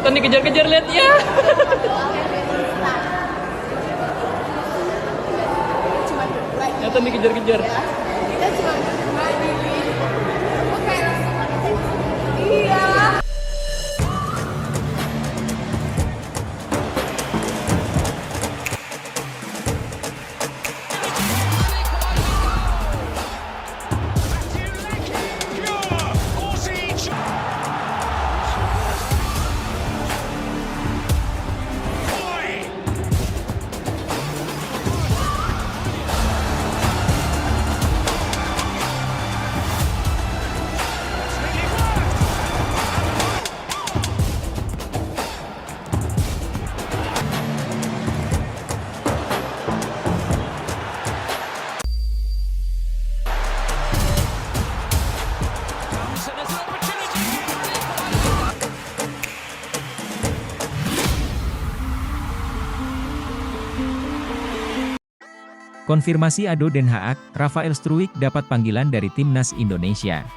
Nathan dikejar-kejar, lihat ya. Nathan dikejar-kejar. Kita cuma berdua di oke iya. Konfirmasi Ado Den Haag, Rafael Struijk dapat panggilan dari Timnas Indonesia.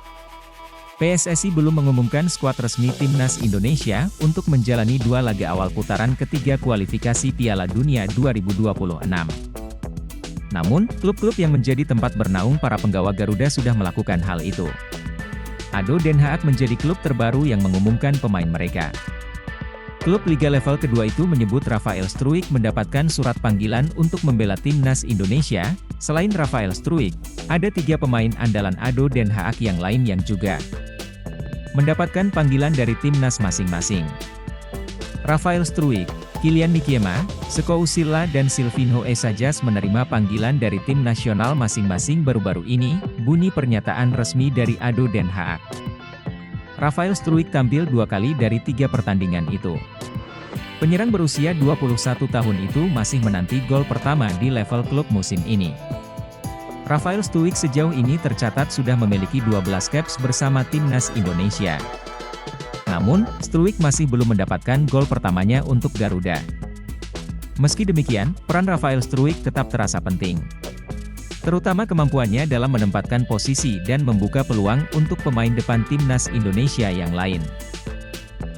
PSSI belum mengumumkan skuad resmi Timnas Indonesia untuk menjalani dua laga awal putaran ketiga kualifikasi Piala Dunia 2026. Namun, klub-klub yang menjadi tempat bernaung para penggawa Garuda sudah melakukan hal itu. Ado Den Haag menjadi klub terbaru yang mengumumkan pemain mereka. Klub Liga level kedua itu menyebut Rafael Struijk mendapatkan surat panggilan untuk membela Timnas Indonesia. Selain Rafael Struijk, ada 3 pemain andalan Ado Den Haag yang lain yang juga mendapatkan panggilan dari Timnas masing-masing. Rafael Struijk, Kylian Nikiema, Seko Usila dan Silvinho Esajas menerima panggilan dari tim nasional masing-masing baru-baru ini, bunyi pernyataan resmi dari Ado Den Haag. Rafael Struijk tampil 2 kali dari 3 pertandingan itu. Penyerang berusia 21 tahun itu masih menanti gol pertama di level klub musim ini. Rafael Struijk sejauh ini tercatat sudah memiliki 12 caps bersama Timnas Indonesia. Namun, Struijk masih belum mendapatkan gol pertamanya untuk Garuda. Meski demikian, peran Rafael Struijk tetap terasa penting. Terutama kemampuannya dalam menempatkan posisi dan membuka peluang untuk pemain depan Timnas Indonesia yang lain.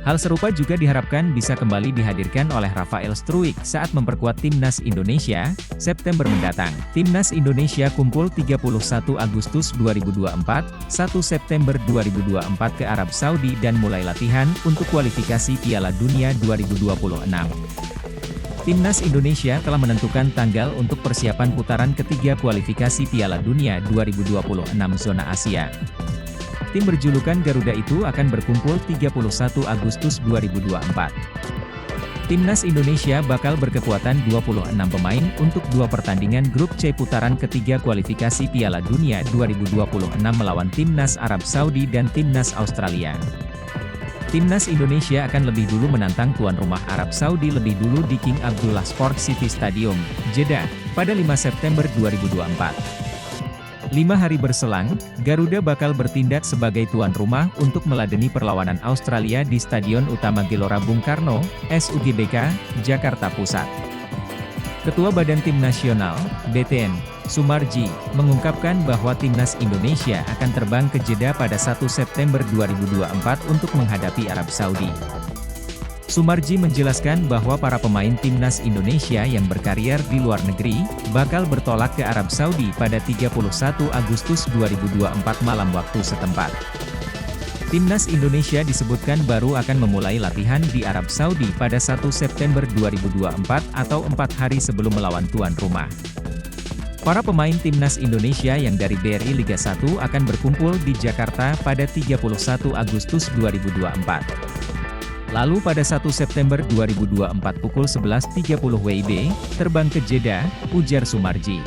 Hal serupa juga diharapkan bisa kembali dihadirkan oleh Rafael Struijk saat memperkuat Timnas Indonesia, September mendatang. Timnas Indonesia kumpul 31 Agustus 2024, 1 September 2024 ke Arab Saudi dan mulai latihan untuk kualifikasi Piala Dunia 2026. Timnas Indonesia telah menentukan tanggal untuk persiapan putaran ketiga kualifikasi Piala Dunia 2026 zona Asia. Tim berjulukan Garuda itu akan berkumpul 31 Agustus 2024. Timnas Indonesia bakal berkekuatan 26 pemain untuk 2 pertandingan grup C putaran ketiga kualifikasi Piala Dunia 2026 melawan Timnas Arab Saudi dan Timnas Australia. Timnas Indonesia akan lebih dulu menantang tuan rumah Arab Saudi lebih dulu di King Abdullah Sport City Stadium, Jeddah, pada 5 September 2024. 5 hari berselang, Garuda bakal bertindak sebagai tuan rumah untuk meladeni perlawanan Australia di Stadion Utama Gelora Bung Karno, SUGBK, Jakarta Pusat. Ketua Badan Tim Nasional, BTN, Sumarji, mengungkapkan bahwa Timnas Indonesia akan terbang ke Jeddah pada 1 September 2024 untuk menghadapi Arab Saudi. Sumarji menjelaskan bahwa para pemain Timnas Indonesia yang berkarier di luar negeri, bakal bertolak ke Arab Saudi pada 31 Agustus 2024 malam waktu setempat. Timnas Indonesia disebutkan baru akan memulai latihan di Arab Saudi pada 1 September 2024 atau 4 hari sebelum melawan tuan rumah. Para pemain Timnas Indonesia yang dari BRI Liga 1 akan berkumpul di Jakarta pada 31 Agustus 2024. Lalu pada 1 September 2024 pukul 11.30 WIB, terbang ke Jeddah, ujar Sumarji.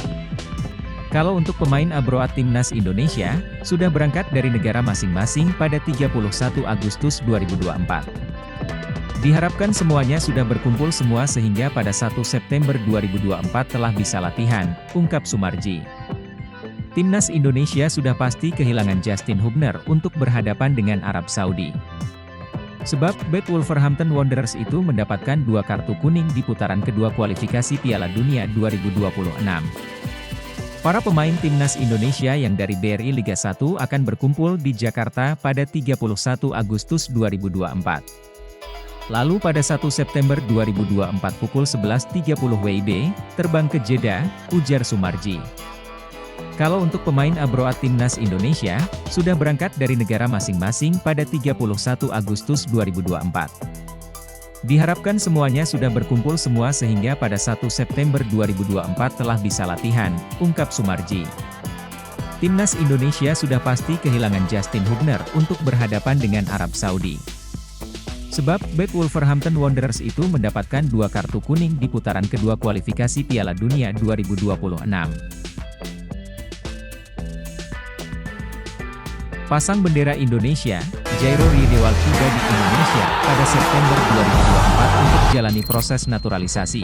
Kalau untuk pemain Abroad Timnas Indonesia, sudah berangkat dari negara masing-masing pada 31 Agustus 2024. Diharapkan semuanya sudah berkumpul semua sehingga pada 1 September 2024 telah bisa latihan, ungkap Sumarji. Timnas Indonesia sudah pasti kehilangan Justin Hubner untuk berhadapan dengan Arab Saudi. Sebab, bek Wolverhampton Wanderers itu mendapatkan 2 kartu kuning di putaran kedua kualifikasi Piala Dunia 2026. Para pemain Timnas Indonesia yang dari BRI Liga 1 akan berkumpul di Jakarta pada 31 Agustus 2024. Lalu pada 1 September 2024 pukul 11.30 WIB, terbang ke Jeddah, ujar Sumarji. Kalau untuk pemain Abroad Timnas Indonesia, sudah berangkat dari negara masing-masing pada 31 Agustus 2024. Diharapkan semuanya sudah berkumpul semua sehingga pada 1 September 2024 telah bisa latihan, ungkap Sumarji. Timnas Indonesia sudah pasti kehilangan Justin Hubner untuk berhadapan dengan Arab Saudi. Sebab, bek Wolverhampton Wanderers itu mendapatkan 2 kartu kuning di putaran kedua kualifikasi Piala Dunia 2026. Pasang bendera Indonesia, Jairo Riedewald tiba di Indonesia pada September 2024 untuk jalani proses naturalisasi.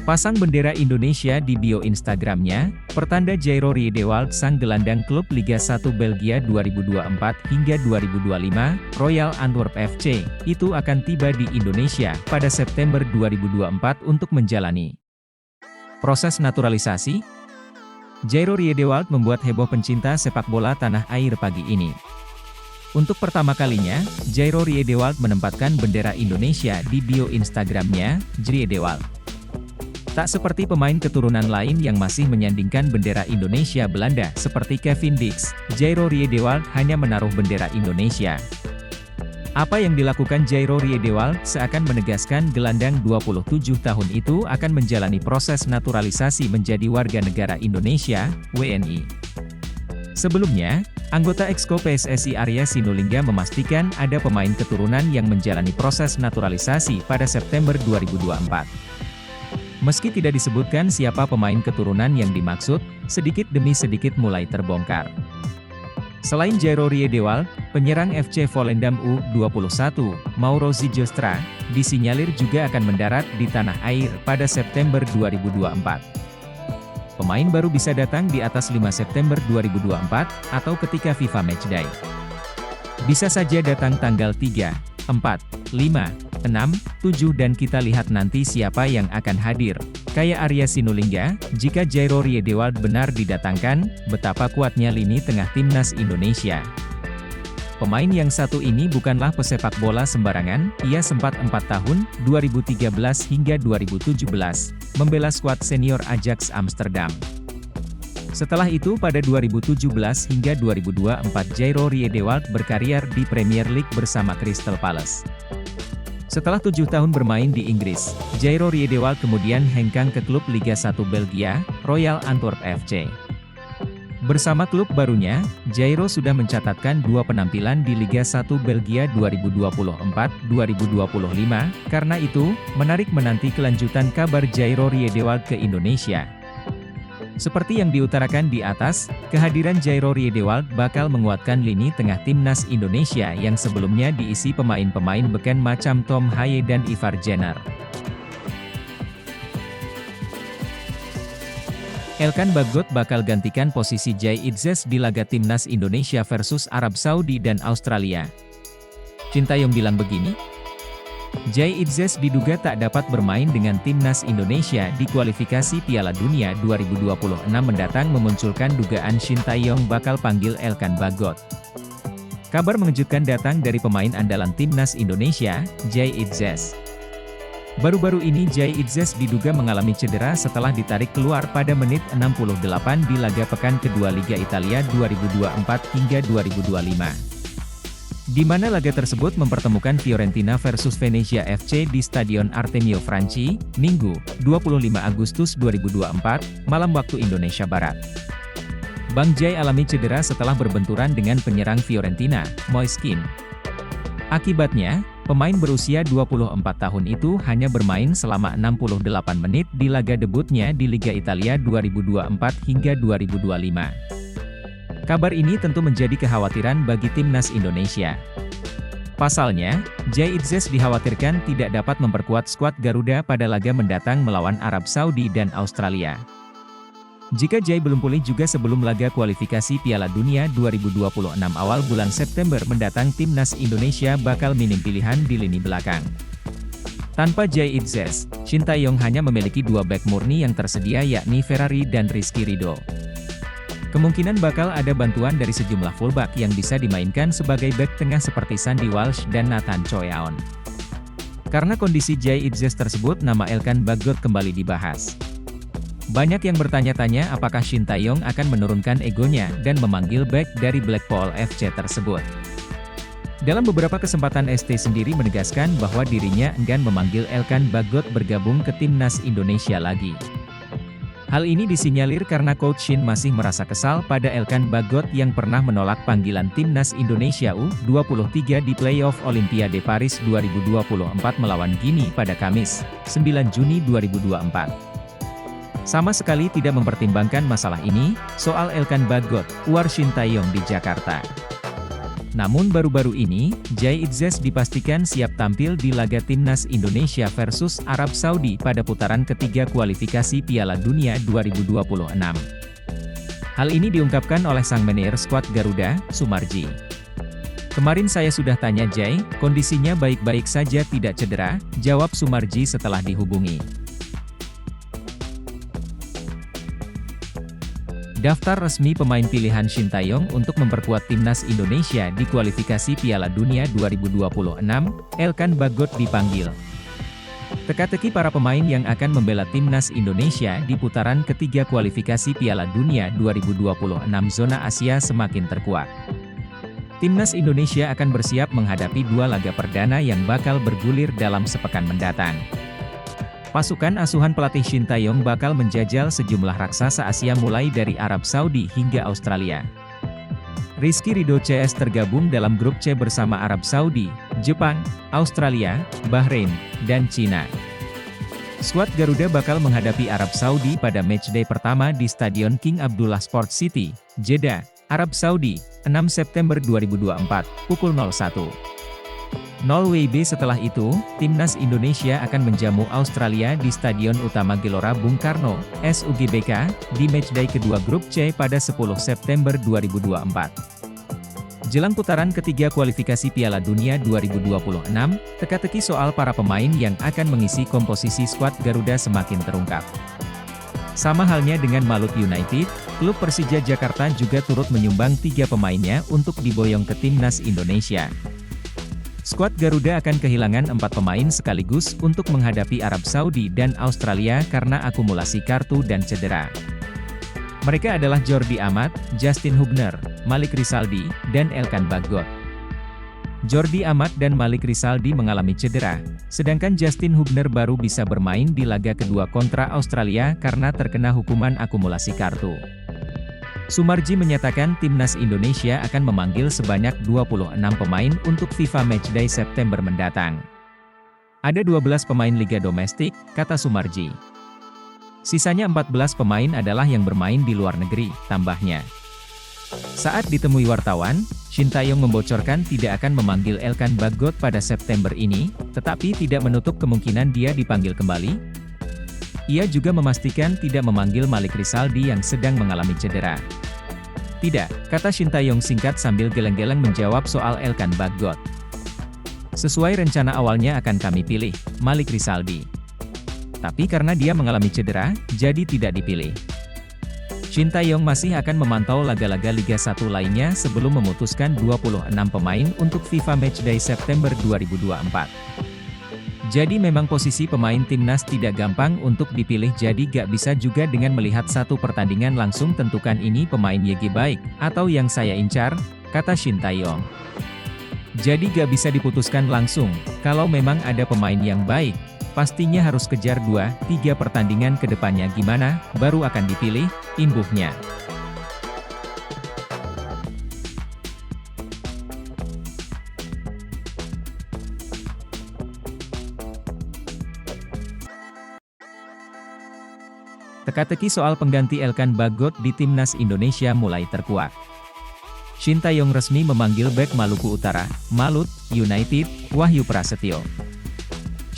Pasang bendera Indonesia di bio Instagramnya, pertanda Jairo Riedewald sang gelandang klub Liga 1 Belgia 2024 hingga 2025, Royal Antwerp FC, itu akan tiba di Indonesia pada September 2024 untuk menjalani proses naturalisasi. Jairo Riedewald membuat heboh pencinta sepak bola tanah air pagi ini. Untuk pertama kalinya, Jairo Riedewald menempatkan bendera Indonesia di bio Instagramnya, Jriedewald. Tak seperti pemain keturunan lain yang masih menyandingkan bendera Indonesia Belanda seperti Kevin Dix, Jairo Riedewald hanya menaruh bendera Indonesia. Apa yang dilakukan Jairo Riedewald seakan menegaskan gelandang 27 tahun itu akan menjalani proses naturalisasi menjadi warga negara Indonesia, WNI. Sebelumnya, anggota Exco PSSI Arya Sinulinga memastikan ada pemain keturunan yang menjalani proses naturalisasi pada September 2024. Meski tidak disebutkan siapa pemain keturunan yang dimaksud, sedikit demi sedikit mulai terbongkar. Selain Jairo Riedewald, penyerang FC Volendam U21, Mauro Zijostra, disinyalir juga akan mendarat di tanah air pada September 2024. Pemain baru bisa datang di atas 5 September 2024, atau ketika FIFA Matchday. Bisa saja datang tanggal 3, 4, 5, 6, 7 dan kita lihat nanti siapa yang akan hadir. Kayak Arya Sinulinga, jika Jairo Riedewald benar didatangkan, betapa kuatnya lini tengah Timnas Indonesia. Pemain yang satu ini bukanlah pesepak bola sembarangan, ia sempat 4 tahun, 2013 hingga 2017, membela skuad senior Ajax Amsterdam. Setelah itu pada 2017 hingga 2024 Jairo Riedewald berkarier di Premier League bersama Crystal Palace. Setelah 7 tahun bermain di Inggris, Jairo Riedewald kemudian hengkang ke klub Liga 1 Belgia, Royal Antwerp FC. Bersama klub barunya, Jairo sudah mencatatkan 2 penampilan di Liga 1 Belgia 2024-2025, karena itu, menarik menanti kelanjutan kabar Jairo Riedewald ke Indonesia. Seperti yang diutarakan di atas, kehadiran Jairo Riedewald bakal menguatkan lini tengah Timnas Indonesia yang sebelumnya diisi pemain-pemain beken macam Tom Haye dan Ivar Jenner. Elkan Bagot bakal gantikan posisi Jai Idzes di laga Timnas Indonesia versus Arab Saudi dan Australia. Sintayong bilang begini, Jai Idzes diduga tak dapat bermain dengan Timnas Indonesia di kualifikasi Piala Dunia 2026 mendatang memunculkan dugaan Sintayong bakal panggil Elkan Bagot. Kabar mengejutkan datang dari pemain andalan Timnas Indonesia, Jai Idzes. Baru-baru ini Jai Idzes diduga mengalami cedera setelah ditarik keluar pada menit 68 di laga pekan kedua Liga Italia 2024 hingga 2025. Di mana laga tersebut mempertemukan Fiorentina versus Venezia FC di Stadion Artemio Franchi, Minggu, 25 Agustus 2024, malam waktu Indonesia Barat. Bang Jai alami cedera setelah berbenturan dengan penyerang Fiorentina, Moise Kean. Akibatnya, pemain berusia 24 tahun itu hanya bermain selama 68 menit di laga debutnya di Liga Italia 2024 hingga 2025. Kabar ini tentu menjadi kekhawatiran bagi Timnas Indonesia. Pasalnya, Jai Idzes dikhawatirkan tidak dapat memperkuat skuad Garuda pada laga mendatang melawan Arab Saudi dan Australia. Jika Jai belum pulih juga sebelum laga kualifikasi Piala Dunia 2026 awal bulan September mendatang Timnas Indonesia bakal minim pilihan di lini belakang. Tanpa Jai Idzes, Sintayong hanya memiliki 2 bek murni yang tersedia yakni Ferrari dan Rizky Ridho. Kemungkinan bakal ada bantuan dari sejumlah fullback yang bisa dimainkan sebagai bek tengah seperti Sandy Walsh dan Nathan Choyaon. Karena kondisi Jay Itzes tersebut, nama Elkan Bagot kembali dibahas. Banyak yang bertanya-tanya apakah Shin Tae-yong akan menurunkan egonya dan memanggil back dari Blackpool FC tersebut. Dalam beberapa kesempatan ST sendiri menegaskan bahwa dirinya enggan memanggil Elkan Bagot bergabung ke timnas Indonesia lagi. Hal ini disinyalir karena Coach Shin masih merasa kesal pada Elkan Bagot yang pernah menolak panggilan timnas Indonesia U23 di playoff Olimpiade Paris 2024 melawan Guinea pada Kamis, 9 Juni 2024. Sama sekali tidak mempertimbangkan masalah ini, soal Elkan Bagot, uar Shin Tae-yong di Jakarta. Namun baru-baru ini, Jay Itzes dipastikan siap tampil di laga timnas Indonesia versus Arab Saudi pada putaran ketiga kualifikasi Piala Dunia 2026. Hal ini diungkapkan oleh sang manajer skuad Garuda, Sumarji. "Kemarin saya sudah tanya Jay, kondisinya baik-baik saja, tidak cedera," jawab Sumarji setelah dihubungi. Daftar resmi pemain pilihan Shin Tae-yong untuk memperkuat timnas Indonesia di kualifikasi Piala Dunia 2026, Elkan Bagot dipanggil. Teka-teki para pemain yang akan membela timnas Indonesia di putaran ketiga kualifikasi Piala Dunia 2026 zona Asia semakin terkuat. Timnas Indonesia akan bersiap menghadapi dua laga perdana yang bakal bergulir dalam sepekan mendatang. Pasukan asuhan pelatih Shin Tae-yong bakal menjajal sejumlah raksasa Asia mulai dari Arab Saudi hingga Australia. Rizky Ridho CS tergabung dalam grup C bersama Arab Saudi, Jepang, Australia, Bahrain, dan Cina. Skuad Garuda bakal menghadapi Arab Saudi pada matchday pertama di Stadion King Abdullah Sports City, Jeddah, Arab Saudi, 6 September 2024, pukul 01.00 WIB. Setelah itu, timnas Indonesia akan menjamu Australia di Stadion Utama Gelora Bung Karno, SUGBK, di matchday kedua grup C pada 10 September 2024. Jelang putaran ketiga kualifikasi Piala Dunia 2026, teka-teki soal para pemain yang akan mengisi komposisi skuad Garuda semakin terungkap. Sama halnya dengan Malut United, klub Persija Jakarta juga turut menyumbang 3 pemainnya untuk diboyong ke timnas Indonesia. Skuad Garuda akan kehilangan 4 pemain sekaligus untuk menghadapi Arab Saudi dan Australia karena akumulasi kartu dan cedera. Mereka adalah Jordi Amat, Justin Hubner, Malik Rizaldi, dan Elkan Bagot. Jordi Amat dan Malik Rizaldi mengalami cedera, sedangkan Justin Hubner baru bisa bermain di laga kedua kontra Australia karena terkena hukuman akumulasi kartu. Sumarji menyatakan timnas Indonesia akan memanggil sebanyak 26 pemain untuk FIFA Matchday September mendatang. Ada 12 pemain liga domestik, kata Sumarji. Sisanya 14 pemain adalah yang bermain di luar negeri, tambahnya. Saat ditemui wartawan, Shin Tae-yong membocorkan tidak akan memanggil Elkan Bagot pada September ini, tetapi tidak menutup kemungkinan dia dipanggil kembali. Ia juga memastikan tidak memanggil Malik Rizaldi yang sedang mengalami cedera. Tidak, kata Shin Tae-yong singkat sambil geleng-geleng menjawab soal Elkan Bagot. Sesuai rencana awalnya akan kami pilih, Malik Rizaldi. Tapi karena dia mengalami cedera, jadi tidak dipilih. Shin Tae-yong masih akan memantau laga-laga Liga 1 lainnya sebelum memutuskan 26 pemain untuk FIFA Matchday September 2024. Jadi memang posisi pemain timnas tidak gampang untuk dipilih, jadi gak bisa juga dengan melihat satu pertandingan langsung tentukan ini pemain YG baik, atau yang saya incar, kata Shin Tae-yong. Jadi gak bisa diputuskan langsung, kalau memang ada pemain yang baik, pastinya harus kejar 2-3 pertandingan ke depannya gimana, baru akan dipilih, imbuhnya. Teka-teki soal pengganti Elkan Bagot di timnas Indonesia mulai terkuak. Shin Tae-yong resmi memanggil bek Maluku Utara, Malut United, Wahyu Prasetyo.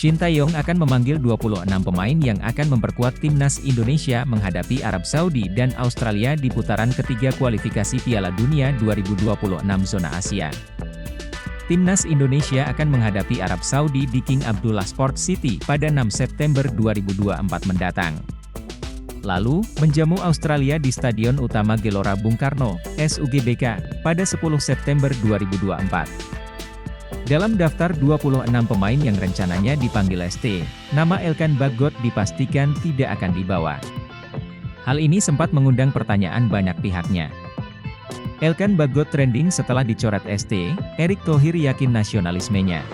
Shin Tae-yong akan memanggil 26 pemain yang akan memperkuat timnas Indonesia menghadapi Arab Saudi dan Australia di putaran ketiga kualifikasi Piala Dunia 2026 zona Asia. Timnas Indonesia akan menghadapi Arab Saudi di King Abdullah Sports City pada 6 September 2024 mendatang. Lalu, menjamu Australia di Stadion Utama Gelora Bung Karno, SUGBK, pada 10 September 2024. Dalam daftar 26 pemain yang rencananya dipanggil ST, nama Elkan Bagot dipastikan tidak akan dibawa. Hal ini sempat mengundang pertanyaan banyak pihaknya. Elkan Bagot trending setelah dicoret ST, Erick Thohir yakin nasionalismenya.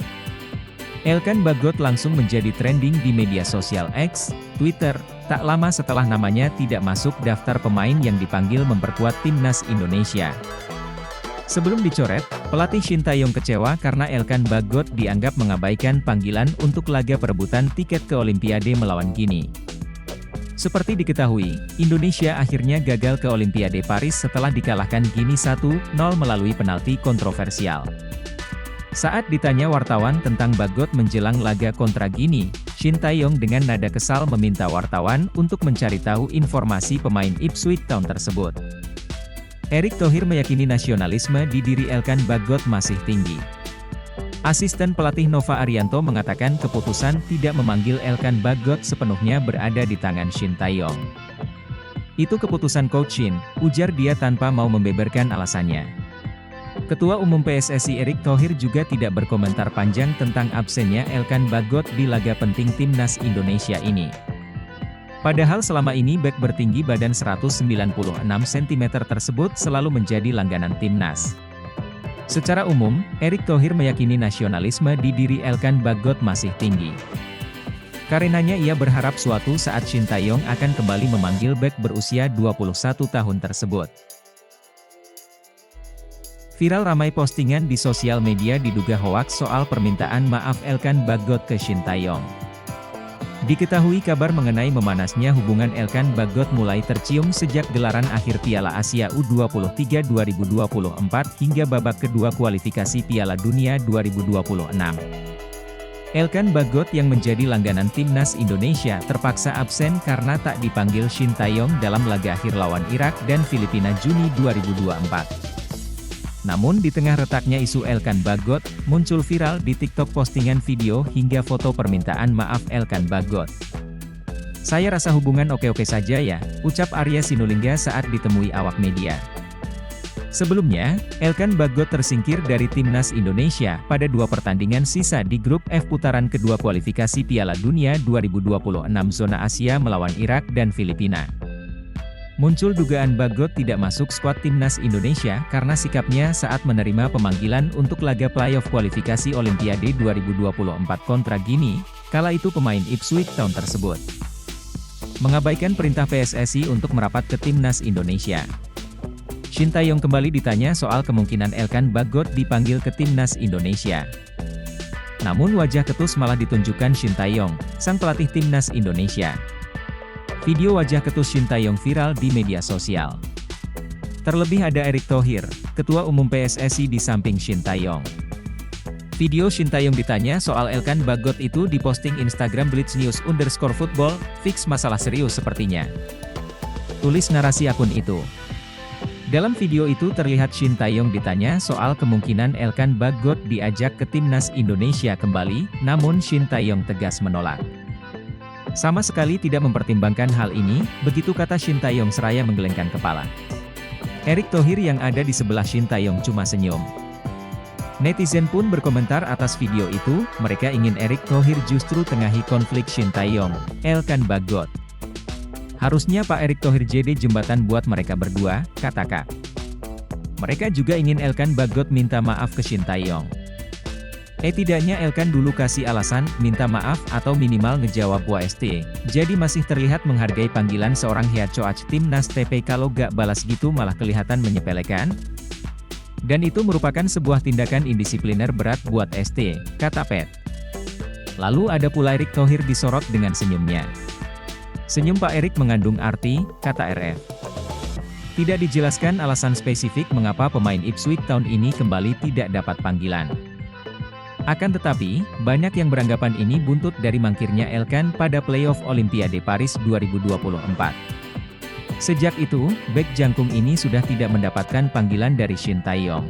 Elkan Bagot langsung menjadi trending di media sosial X, Twitter, tak lama setelah namanya tidak masuk daftar pemain yang dipanggil memperkuat timnas Indonesia. Sebelum dicoret, pelatih Shin Tae-yong kecewa karena Elkan Bagot dianggap mengabaikan panggilan untuk laga perebutan tiket ke Olimpiade melawan Guinea. Seperti diketahui, Indonesia akhirnya gagal ke Olimpiade Paris setelah dikalahkan Guinea 1-0 melalui penalti kontroversial. Saat ditanya wartawan tentang Bagot menjelang laga kontra Guinea, Shin Tae-yong dengan nada kesal meminta wartawan untuk mencari tahu informasi pemain Ipswich Town tersebut. Erick Thohir meyakini nasionalisme di diri Elkan Bagot masih tinggi. Asisten pelatih Nova Arianto mengatakan keputusan tidak memanggil Elkan Bagot sepenuhnya berada di tangan Shin Tae-yong. Itu keputusan Coach Shin, ujar dia tanpa mau membeberkan alasannya. Ketua Umum PSSI Erick Thohir juga tidak berkomentar panjang tentang absennya Elkan Bagot di laga penting timnas Indonesia ini. Padahal selama ini bek bertinggi badan 196 cm tersebut selalu menjadi langganan timnas. Secara umum, Erick Thohir meyakini nasionalisme di diri Elkan Bagot masih tinggi. Karenanya ia berharap suatu saat Shin Tae-yong akan kembali memanggil bek berusia 21 tahun tersebut. Viral ramai postingan di sosial media diduga hoaks soal permintaan maaf Elkan Bagot ke Shin Tae-yong. Diketahui kabar mengenai memanasnya hubungan Elkan Bagot mulai tercium sejak gelaran akhir Piala Asia U23 2024 hingga babak kedua kualifikasi Piala Dunia 2026. Elkan Bagot yang menjadi langganan timnas Indonesia terpaksa absen karena tak dipanggil Shin Tae-yong dalam laga akhir lawan Irak dan Filipina Juni 2024. Namun di tengah retaknya isu Elkan Bagot, muncul viral di TikTok postingan video hingga foto permintaan maaf Elkan Bagot. "Saya rasa hubungan oke-oke saja ya," ucap Arya Sinulinga saat ditemui awak media. Sebelumnya, Elkan Bagot tersingkir dari timnas Indonesia pada 2 pertandingan sisa di grup F putaran kedua kualifikasi Piala Dunia 2026 zona Asia melawan Irak dan Filipina. Muncul dugaan Bagot tidak masuk skuad timnas Indonesia karena sikapnya saat menerima pemanggilan untuk laga playoff kualifikasi Olimpiade 2024 kontra Guinea, kala itu pemain Ipswich Town tersebut mengabaikan perintah PSSI untuk merapat ke timnas Indonesia. Shin Tae-yong kembali ditanya soal kemungkinan Elkan Bagot dipanggil ke timnas Indonesia. Namun wajah ketus malah ditunjukkan Shin Tae-yong, sang pelatih timnas Indonesia. Video wajah ketus Shin Tae-yong viral di media sosial. Terlebih ada Erick Thohir, Ketua Umum PSSI di samping Shin Tae-yong. Video Shin Tae-yong ditanya soal Elkan Bagot itu diposting Instagram @blitznews_football, fix masalah serius sepertinya. Tulis narasi akun itu. Dalam video itu terlihat Shin Tae-yong ditanya soal kemungkinan Elkan Bagot diajak ke timnas Indonesia kembali, namun Shin Tae-yong tegas menolak. "Sama sekali tidak mempertimbangkan hal ini," begitu kata Shin Tae-yong seraya menggelengkan kepala. Erick Thohir yang ada di sebelah Shin Tae-yong cuma senyum. Netizen pun berkomentar atas video itu, mereka ingin Erick Thohir justru tengahi konflik Shin Tae-yong, Elkan Bagot. "Harusnya Pak Erick Thohir jadi jembatan buat mereka berdua," kata Kak. Mereka juga ingin Elkan Bagot minta maaf ke Shin Tae-yong. Tidaknya Elkan dulu kasih alasan, minta maaf atau minimal ngejawab WST, jadi masih terlihat menghargai panggilan seorang Hyeocoach timnas TP kalau gak balas gitu malah kelihatan menyepelekan. Dan itu merupakan sebuah tindakan indisipliner berat buat ST, kata Pet. Lalu ada pula Erick Thohir disorot dengan senyumnya. "Senyum Pak Erick mengandung arti," kata RF. Tidak dijelaskan alasan spesifik mengapa pemain Ipswich Town ini kembali tidak dapat panggilan. Akan tetapi, banyak yang beranggapan ini buntut dari mangkirnya Elkan pada playoff Olimpiade Paris 2024. Sejak itu, bek jangkung ini sudah tidak mendapatkan panggilan dari Shin Tae-yong.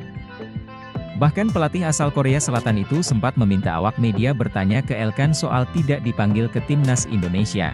Bahkan pelatih asal Korea Selatan itu sempat meminta awak media bertanya ke Elkan soal tidak dipanggil ke timnas Indonesia.